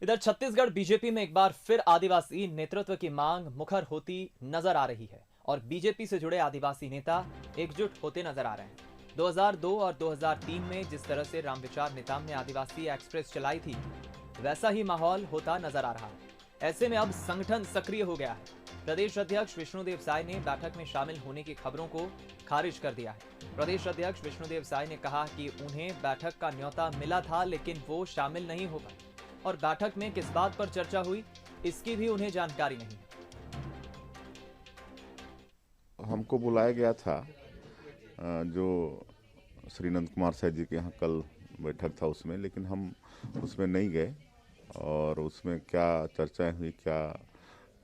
इधर छत्तीसगढ़ बीजेपी में एक बार फिर आदिवासी नेतृत्व की मांग मुखर होती नजर आ रही है और बीजेपी से जुड़े आदिवासी नेता एकजुट होते नजर आ रहे हैं। 2002 और 2003 में जिस तरह से रामविचार नेताम ने आदिवासी एक्सप्रेस चलाई थी, वैसा ही माहौल होता नजर आ रहा है। ऐसे में अब संगठन सक्रिय हो गया है। प्रदेश अध्यक्ष विष्णुदेव साय ने बैठक में शामिल होने की खबरों को खारिज कर दिया है। प्रदेश अध्यक्ष विष्णुदेव साय ने कहा कि उन्हें बैठक का न्योता मिला था, लेकिन वो शामिल नहीं हो पाए और बैठक में किस बात पर चर्चा हुई, इसकी भी उन्हें जानकारी नहीं है। हमको बुलाया गया था जो श्री नंद कुमार साय जी के यहाँ कल बैठक था उसमें, लेकिन हम उसमें नहीं गए और उसमें क्या चर्चाएं हुई, क्या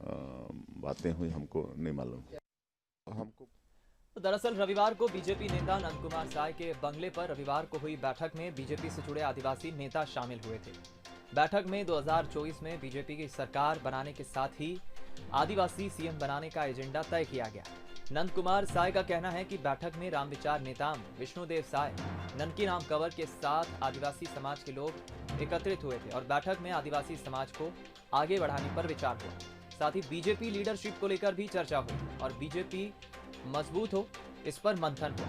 बातें हुई, हमको नहीं मालूम। हमको तो दरअसल रविवार को बीजेपी नेता नंद कुमार साय के बंगले पर रविवार को हुई बैठक में बीजेपी से जुड़े आदिवासी नेता शामिल हुए थे। बैठक में 2024 में बीजेपी की सरकार बनाने के साथ ही आदिवासी सीएम बनाने का एजेंडा तय किया गया। नंद कुमार साय का कहना है कि बैठक में रामविचार नेताम विष्णुदेव साय, ननकी राम कंवर के साथ आदिवासी समाज के लोग एकत्रित हुए थे और बैठक में आदिवासी समाज को आगे बढ़ाने पर विचार हुआ। साथ ही बीजेपी लीडरशिप को लेकर भी चर्चा हुई और बीजेपी मजबूत हो, इस पर मंथन हुआ।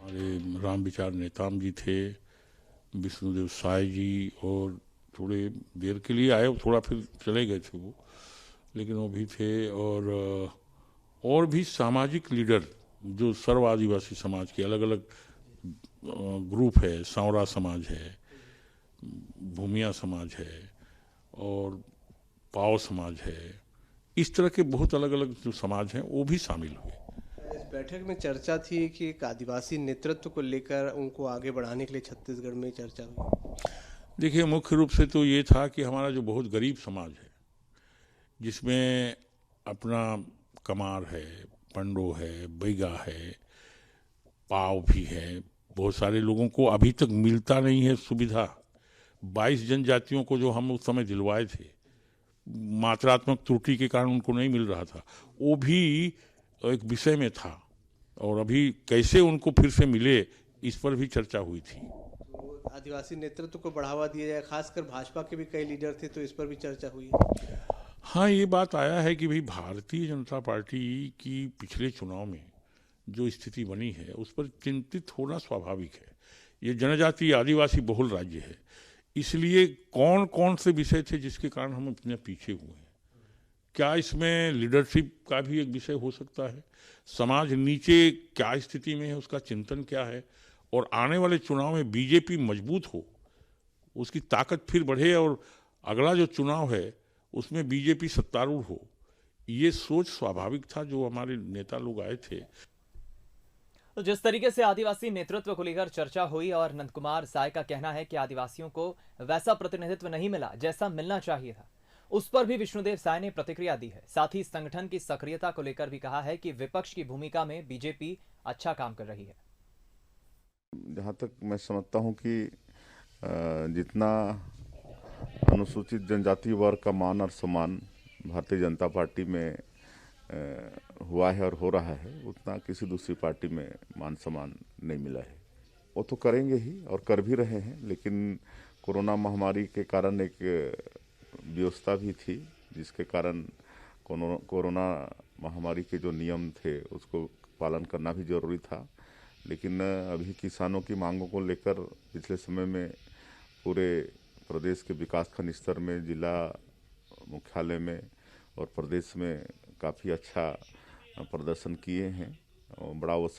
हमारे रामविचार नेताम जी थे, विष्णुदेव साय जी, और थोड़े देर के लिए आए, थोड़ा फिर चले गए थे वो, लेकिन वो भी थे। और भी सामाजिक लीडर जो सर्व आदिवासी समाज के अलग अलग ग्रुप है, सांवरा समाज है, भूमिया समाज है और पाव समाज है, इस तरह के बहुत अलग अलग जो समाज हैं वो भी शामिल हुए। इस बैठक में चर्चा थी कि एक आदिवासी नेतृत्व को लेकर उनको आगे बढ़ाने के लिए छत्तीसगढ़ में चर्चा हुई। देखिए, मुख्य रूप से तो ये था कि हमारा जो बहुत गरीब समाज है, जिसमें अपना कमार है, पंडो है, बैगा है, पाव भी है, बहुत सारे लोगों को अभी तक मिलता नहीं है सुविधा। 22 जनजातियों को जो हम उस समय दिलवाए थे, मात्रात्मक त्रुटि के कारण उनको नहीं मिल रहा था, वो भी एक विषय में था। और अभी कैसे उनको फिर से मिले, इस पर भी चर्चा हुई थी। तो आदिवासी नेतृत्व को बढ़ावा दिया जाए, खासकर भाजपा के भी कई लीडर थे, तो इस पर भी चर्चा हुई। हाँ, ये बात आया है कि भाई भारतीय जनता पार्टी की पिछले चुनाव में जो स्थिति बनी है उस पर चिंतित होना स्वाभाविक है। ये जनजाति आदिवासी बहुल राज्य है, इसलिए कौन कौन से विषय थे जिसके कारण हम इतने पीछे हुए हैं। क्या इसमें लीडरशिप का भी एक विषय हो सकता है? समाज नीचे क्या स्थिति में है, उसका चिंतन क्या है, और आने वाले चुनाव में बीजेपी मजबूत हो, उसकी ताकत फिर बढ़े और अगला जो चुनाव है उसमें बीजेपी सत्तारूढ़ हो, ये सोच स्वाभाविक था जो हमारे नेता लोग आए थे। तो जिस तरीके से आदिवासी नेतृत्व को लेकर चर्चा हुई और नंद कुमार साय का कहना है कि आदिवासियों को वैसा प्रतिनिधित्व नहीं मिला जैसा मिलना चाहिए था, उस पर भी विष्णुदेव साय ने प्रतिक्रिया दी है। साथ ही संगठन की सक्रियता को लेकर भी कहा है कि विपक्ष की भूमिका में बीजेपी अच्छा काम कर रही है। जहाँ तक मैं समझता हूँ कि जितना अनुसूचित जनजाति वर्ग का मान और सम्मान भारतीय जनता पार्टी में हुआ है और हो रहा है, उतना किसी दूसरी पार्टी में मान सम्मान नहीं मिला है। वो तो करेंगे ही और कर भी रहे हैं, लेकिन कोरोना महामारी के कारण एक व्यवस्था भी थी, जिसके कारण कोरोना महामारी के जो नियम थे उसको पालन करना भी जरूरी था। लेकिन अभी किसानों की मांगों को लेकर पिछले समय में पूरे प्रदेश के विकासखंड स्तर में, जिला मुख्यालय में और प्रदेश में काफ़ी अच्छा प्रदर्शन किए हैं। बड़ा